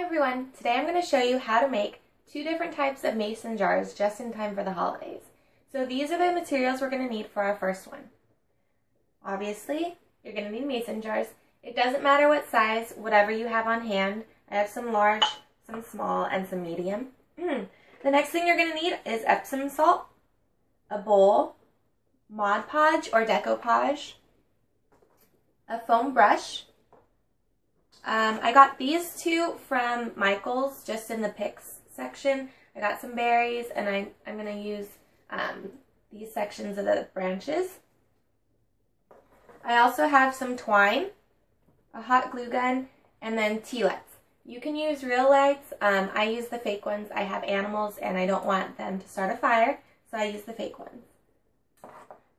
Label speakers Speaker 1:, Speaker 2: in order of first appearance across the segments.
Speaker 1: everyone! Today I'm going to show you how to make two different types of mason jars just in time for the holidays. So these are the materials we're going to need for our first one. Obviously, you're going to need mason jars. It doesn't matter what size, whatever you have on hand. I have some large, some small, and some medium. The next thing you're going to need is Epsom salt, a bowl, Mod Podge or decoupage, a foam brush. I got these two from Michael's just in the picks section. I got some berries and I'm going to use these sections of the branches. I also have some twine, a hot glue gun, and then tea lights. You can use real lights. I use the fake ones. I have animals and I don't want them to start a fire, so I use the fake ones.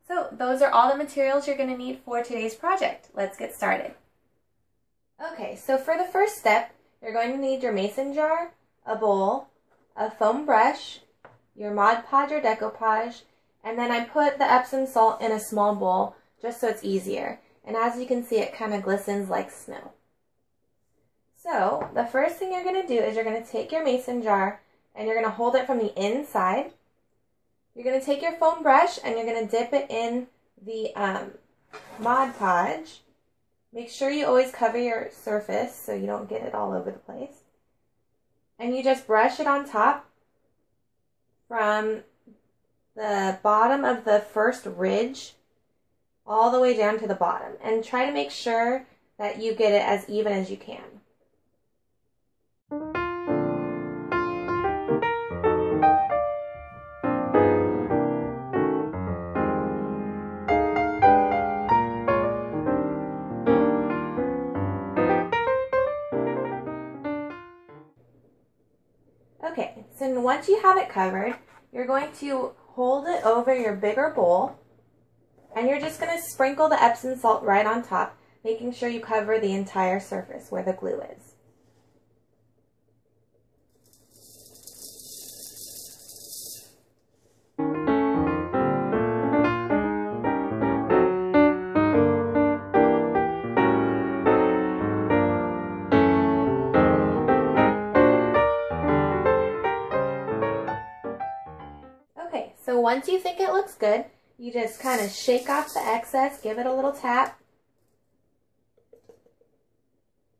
Speaker 1: So those are all the materials you're going to need for today's project. Let's get started. Okay, so for the first step, you're going to need your mason jar, a bowl, a foam brush, your Mod Podge or decoupage, and then I put the Epsom salt in a small bowl just so it's easier. And as you can see, it kind of glistens like snow. So the first thing you're going to do is you're going to take your mason jar and you're going to hold it from the inside. You're going to take your foam brush and you're going to dip it in the Mod Podge. Make sure you always cover your surface so you don't get it all over the place. And you just brush it on top from the bottom of the first ridge all the way down to the bottom. And try to make sure that you get it as even as you can. Okay, so once you have it covered, you're going to hold it over your bigger bowl, and you're just going to sprinkle the Epsom salt right on top, making sure you cover the entire surface where the glue is. Okay, so once you think it looks good, you just kind of shake off the excess, give it a little tap,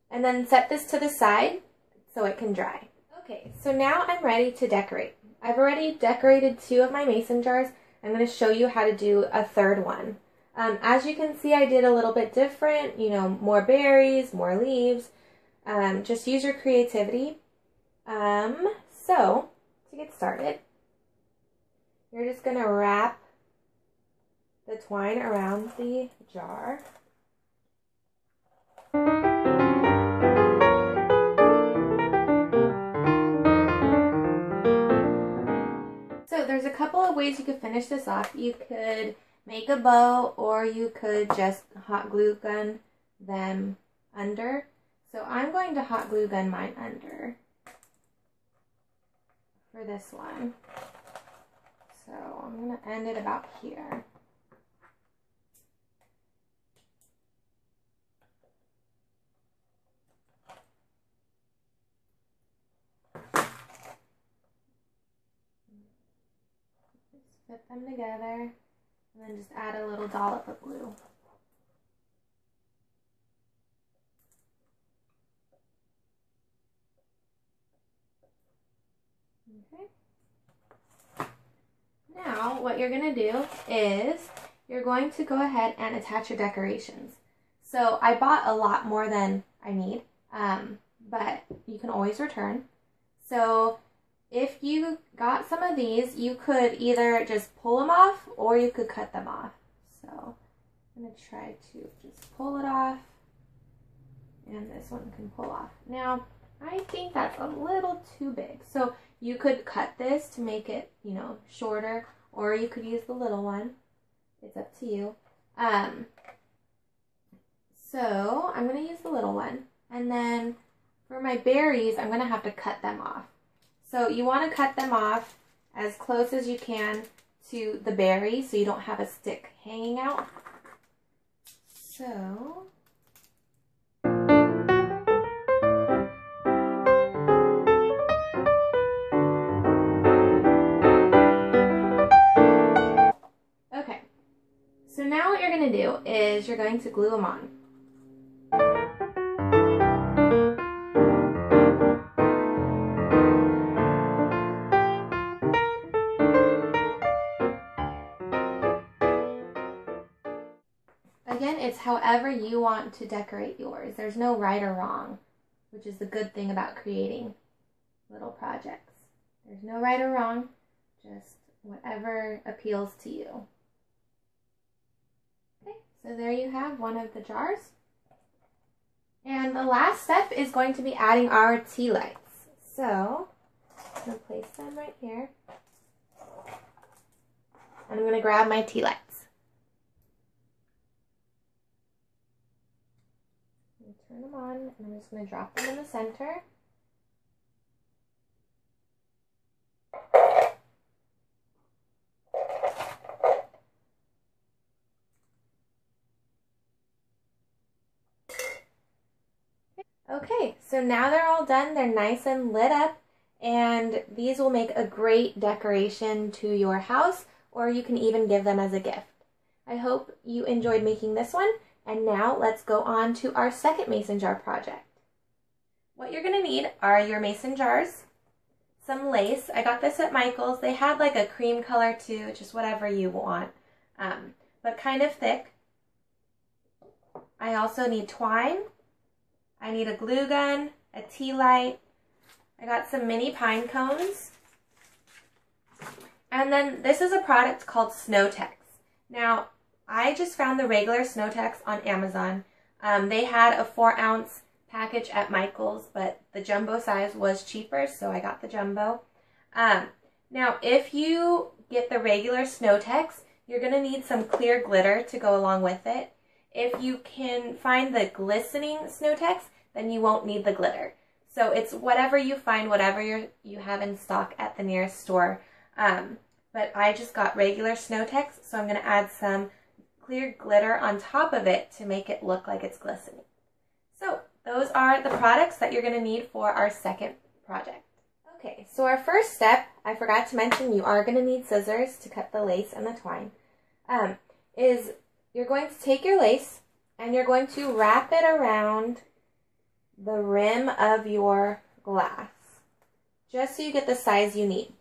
Speaker 1: and then set this to the side so it can dry. Okay, so now I'm ready to decorate. I've already decorated two of my mason jars. I'm going to show you how to do a third one. As you can see, I did a little bit different, more berries, more leaves. Just use your creativity. So, to get started, you're just going to wrap the twine around the jar. So there's a couple of ways you could finish this off. You could make a bow or you could just hot glue gun them under. So I'm going to hot glue gun mine under for this one. So I'm going to end it about here. Just fit them together and then just add a little dollop of glue. Okay. Now, what you're going to do is you're going to go ahead and attach your decorations. So I bought a lot more than I need, but you can always return. So if you got some of these, you could either just pull them off or you could cut them off. So I'm going to try to just pull it off, and this one can pull off. Now, I think that's a little too big. So you could cut this to make it, shorter, or you could use the little one. It's up to you. So I'm going to use the little one. And then for my berries, I'm going to have to cut them off. So you want to cut them off as close as you can to the berry so you don't have a stick hanging out. So you're going to glue them on. Again, it's however you want to decorate yours. There's no right or wrong, which is the good thing about creating little projects. There's no right or wrong, just whatever appeals to you. Okay, so there you have one of the jars. And the last step is going to be adding our tea lights. So, I'm going to place them right here. And I'm going to grab my tea lights. Turn them on, and I'm just going to drop them in the center. Okay, so now they're all done. They're nice and lit up, and these will make a great decoration to your house, or you can even give them as a gift. I hope you enjoyed making this one. And now let's go on to our second mason jar project. What you're going to need are your mason jars, some lace. I got this at Michael's. They had like a cream color too, just whatever you want, but kind of thick. I also need twine. I need a glue gun, a tea light. I got some mini pine cones. And then this is a product called Snow-Tex. Now, I just found the regular Snow-Tex on Amazon. They had a 4-ounce package at Michael's, but the jumbo size was cheaper, so I got the jumbo. Now, if you get the regular Snow-Tex, you're going to need some clear glitter to go along with it. If you can find the glistening Snow-Tex, then you won't need the glitter. So it's whatever you find, whatever you have in stock at the nearest store. But I just got regular Snow-Tex, so I'm going to add some clear glitter on top of it to make it look like it's glistening. So those are the products that you're going to need for our second project. Okay, so our first step, I forgot to mention you are going to need scissors to cut the lace and the twine, is you're going to take your lace and you're going to wrap it around the rim of your glass, just so you get the size you need.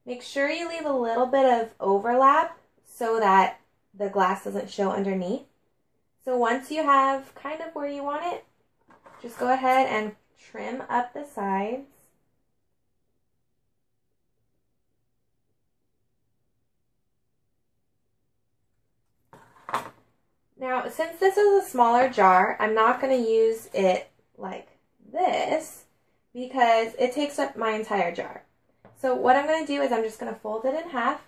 Speaker 1: Make sure you leave a little bit of overlap so that the glass doesn't show underneath. So once you have kind of where you want it, just go ahead and trim up the sides. Now, since this is a smaller jar, I'm not going to use it like this because it takes up my entire jar. So what I'm going to do is I'm just going to fold it in half.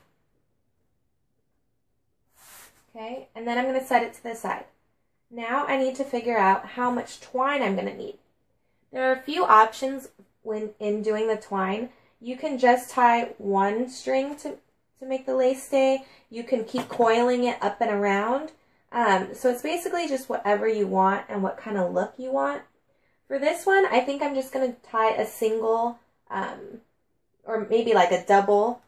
Speaker 1: Okay, and then I'm going to set it to the side. Now I need to figure out how much twine I'm going to need. There are a few options when in doing the twine. You can just tie one string to make the lace stay. You can keep coiling it up and around. So it's basically just whatever you want and what kind of look you want. For this one, I think I'm just going to tie a single, or maybe like a double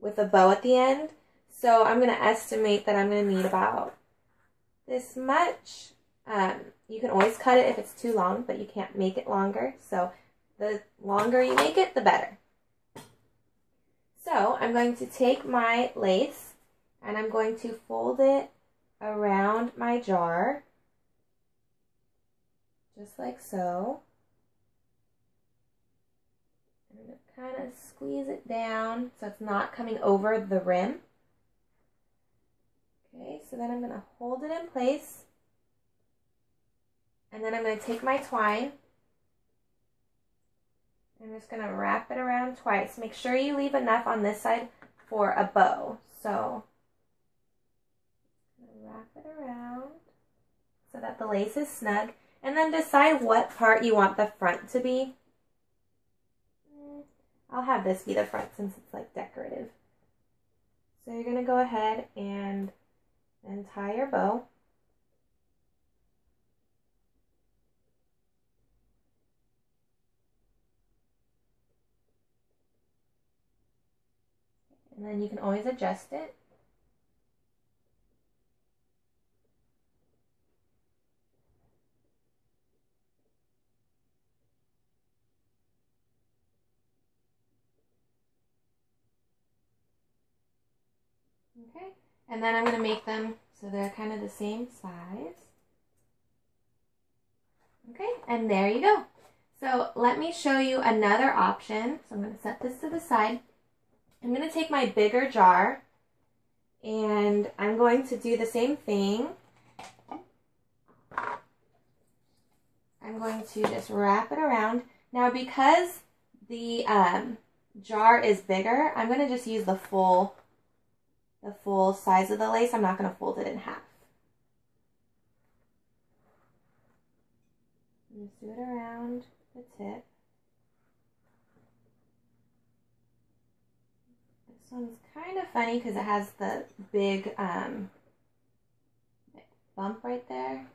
Speaker 1: with a bow at the end. So I'm going to estimate that I'm going to need about this much. You can always cut it if it's too long, but you can't make it longer. So the longer you make it, the better. So I'm going to take my lace and I'm going to fold it around my jar, just like so. I'm going to kind of squeeze it down so it's not coming over the rim. Okay, so then I'm going to hold it in place, and then I'm going to take my twine. I'm just going to wrap it around twice. Make sure you leave enough on this side for a bow. So, wrap it around so that the lace is snug, and then decide what part you want the front to be. I'll have this be the front since it's like decorative. So you're going to go ahead and tie your bow. And then you can always adjust it. Okay, and then I'm going to make them so they're kind of the same size. Okay, and there you go. So let me show you another option. So I'm going to set this to the side. I'm going to take my bigger jar and I'm going to do the same thing. I'm going to just wrap it around. Now because the jar is bigger, I'm going to just use the full size of the lace. I'm not going to fold it in half. Just do it around the tip. This one's kind of funny because it has the big bump right there.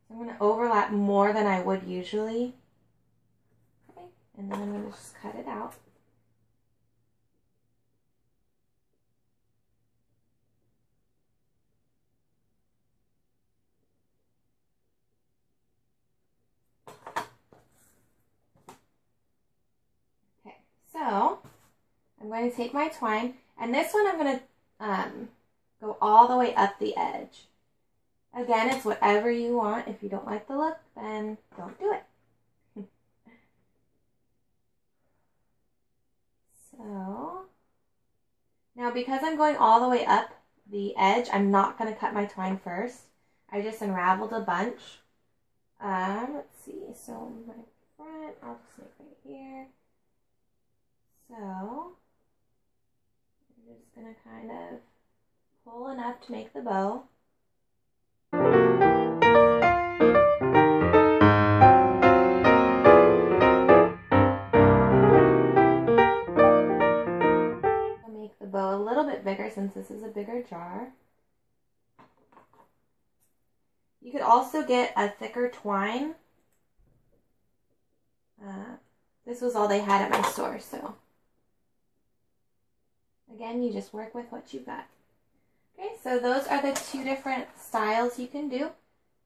Speaker 1: So I'm going to overlap more than I would usually. Okay, and then I'm going to just cut it out. Okay, so I'm going to take my twine, and this one I'm going to go all the way up the edge. Again, it's whatever you want. If you don't like the look, then don't do it. So, now because I'm going all the way up the edge, I'm not going to cut my twine first. I just unraveled a bunch. Let's see, so my front, I'll just make right here. So, I'm just going to kind of pull enough to make the bow. I'll make the bow a little bit bigger since this is a bigger jar. You could also get a thicker twine. This was all they had at my store, so again, you just work with what you've got. Okay, so those are the two different styles you can do.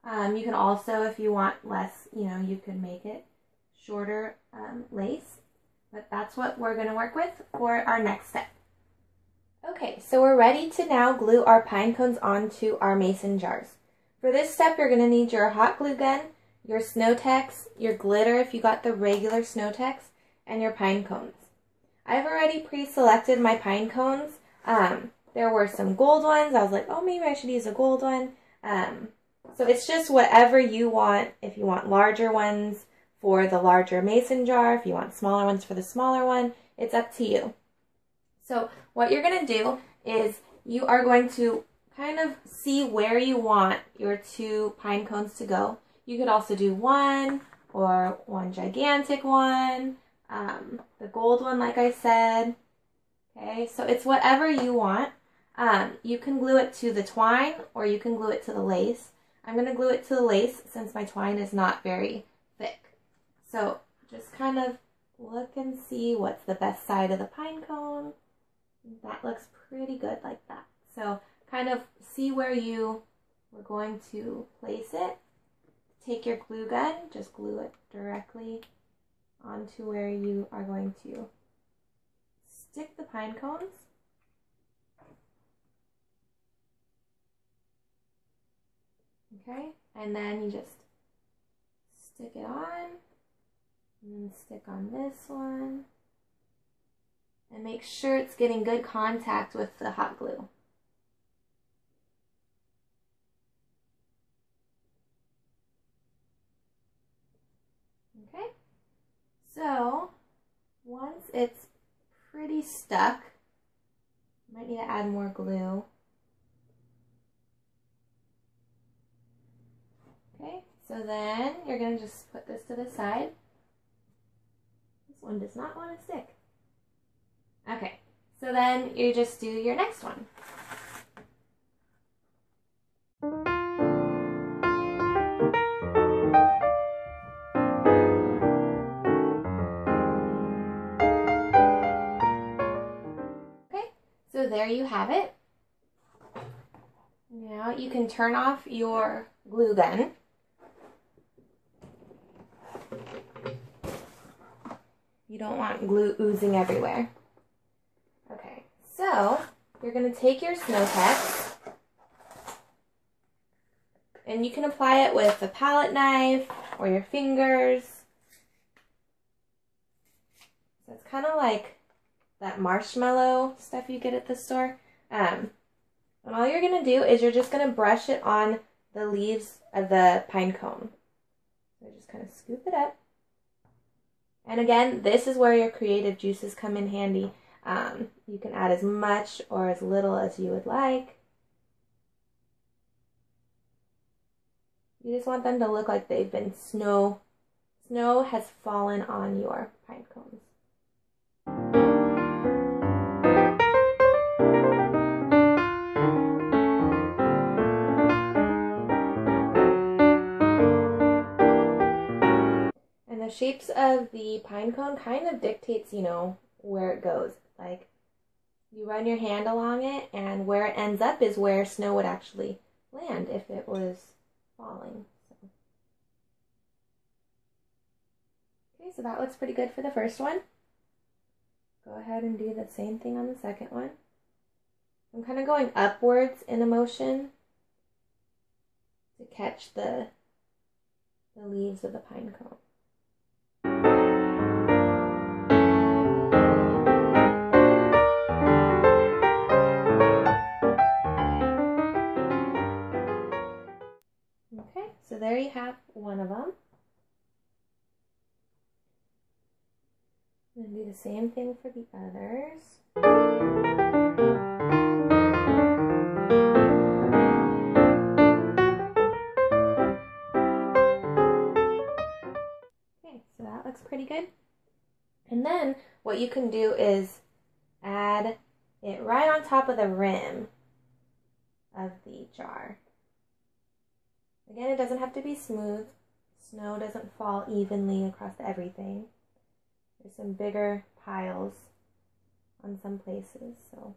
Speaker 1: You can also, if you want less, you can make it shorter lace, but that's what we're going to work with for our next step. Okay, so we're ready to now glue our pine cones onto our mason jars. For this step, you're going to need your hot glue gun, your Snow-Tex, your glitter if you got the regular Snow-Tex, and your pine cones. I've already pre-selected my pine cones. There were some gold ones. I was like, oh, maybe I should use a gold one. So it's just whatever you want. If you want larger ones for the larger mason jar, if you want smaller ones for the smaller one, it's up to you. So what you're going to do is you are going to kind of see where you want your two pine cones to go. You could also do one or one gigantic one, the gold one like I said. Okay, so it's whatever you want. You can glue it to the twine or you can glue it to the lace. I'm going to glue it to the lace since my twine is not very thick. So just kind of look and see what's the best side of the pine cone. That looks pretty good like that. So kind of see where you were going to place it. Take your glue gun, just glue it directly onto where you are going to stick the pine cones. Okay, and then you just stick it on, and then stick on this one, and make sure it's getting good contact with the hot glue. Okay, so once it's pretty stuck, you might need to add more glue. Okay, so then you're going to just put this to the side. This one does not want to stick. Okay, so then you just do your next one. Okay, so there you have it. Now you can turn off your glue gun. You don't want glue oozing everywhere. Okay, so you're going to take your snow text, and you can apply it with a palette knife or your fingers. So it's kind of like that marshmallow stuff you get at the store. And all you're going to do is you're just going to brush it on the leaves of the pine cone. So just kind of scoop it up. And again, this is where your creative juices come in handy. You can add as much or as little as you would like. You just want them to look like they've been snow has fallen on your pine cones. And the shapes of the pine cone kind of dictates, you know, where it goes. Like, you run your hand along it, and where it ends up is where snow would actually land if it was falling. Okay, so that looks pretty good for the first one. Go ahead and do the same thing on the second one. I'm kind of going upwards in a motion to catch the leaves of the pine cone. Okay, so there you have one of them. I'm going to do the same thing for the others. Okay, so that looks pretty good. And then what you can do is add it right on top of the rim of the jar. Again, it doesn't have to be smooth. Snow doesn't fall evenly across everything. There's some bigger piles on some places, so.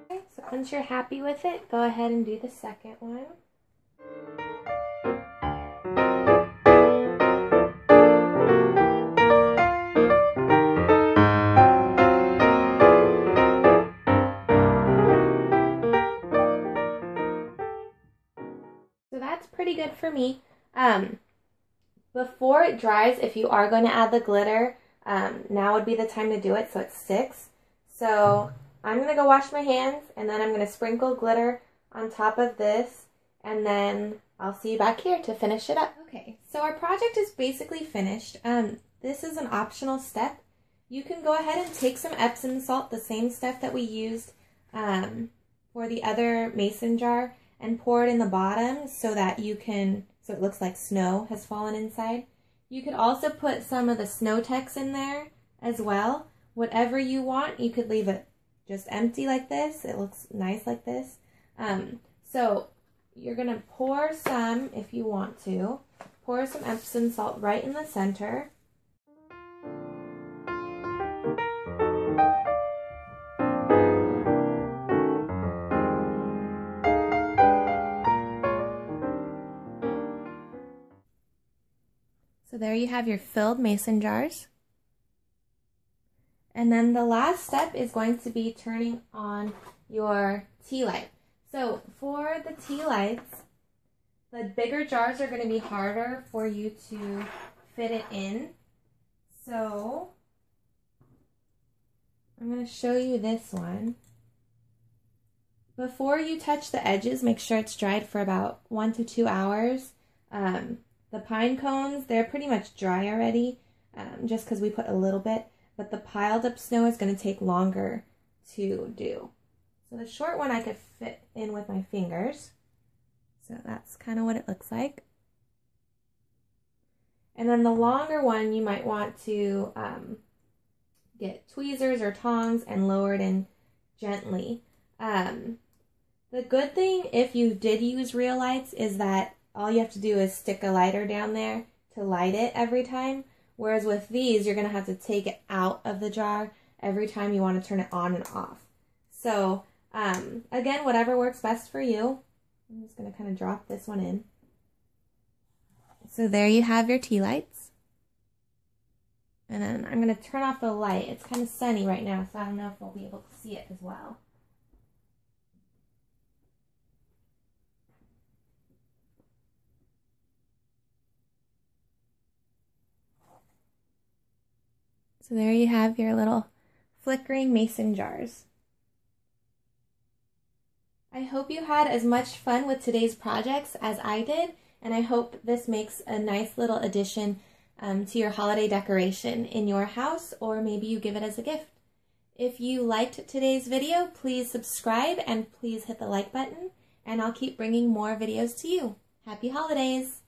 Speaker 1: Okay, so once you're happy with it, go ahead and do the second one. So that's pretty good for me. Before it dries, if you are going to add the glitter, now would be the time to do it so it sticks. So I'm going to go wash my hands, and then I'm going to sprinkle glitter on top of this, and then I'll see you back here to finish it up. Okay, so our project is basically finished. This is an optional step. You can go ahead and take some Epsom salt, the same stuff that we used for the other mason jar, and pour it in the bottom so that so it looks like snow has fallen inside. You could also put some of the snow text in there as well. Whatever you want, you could leave it just empty like this. It looks nice like this. So you're gonna pour some, if you want to, pour some Epsom salt right in the center. So there you have your filled mason jars. And then the last step is going to be turning on your tea light. So for the tea lights, the bigger jars are going to be harder for you to fit it in. So I'm going to show you this one. Before you touch the edges, make sure it's dried for about 1 to 2 hours. The pine cones, they're pretty much dry already, just because we put a little bit, but the piled up snow is going to take longer to do. So the short one I could fit in with my fingers. So that's kind of what it looks like. And then the longer one, you might want to get tweezers or tongs and lower it in gently. The good thing, if you did use real lights, is that all you have to do is stick a lighter down there to light it every time. Whereas with these, you're going to have to take it out of the jar every time you want to turn it on and off. So Again, whatever works best for you. I'm just going to kind of drop this one in. So there you have your tea lights. And then I'm going to turn off the light. It's kind of sunny right now, so I don't know if we'll be able to see it as well. So there you have your little flickering mason jars. I hope you had as much fun with today's projects as I did, and I hope this makes a nice little addition to your holiday decoration in your house, or maybe you give it as a gift. If you liked today's video, please subscribe and please hit the like button, and I'll keep bringing more videos to you. Happy holidays!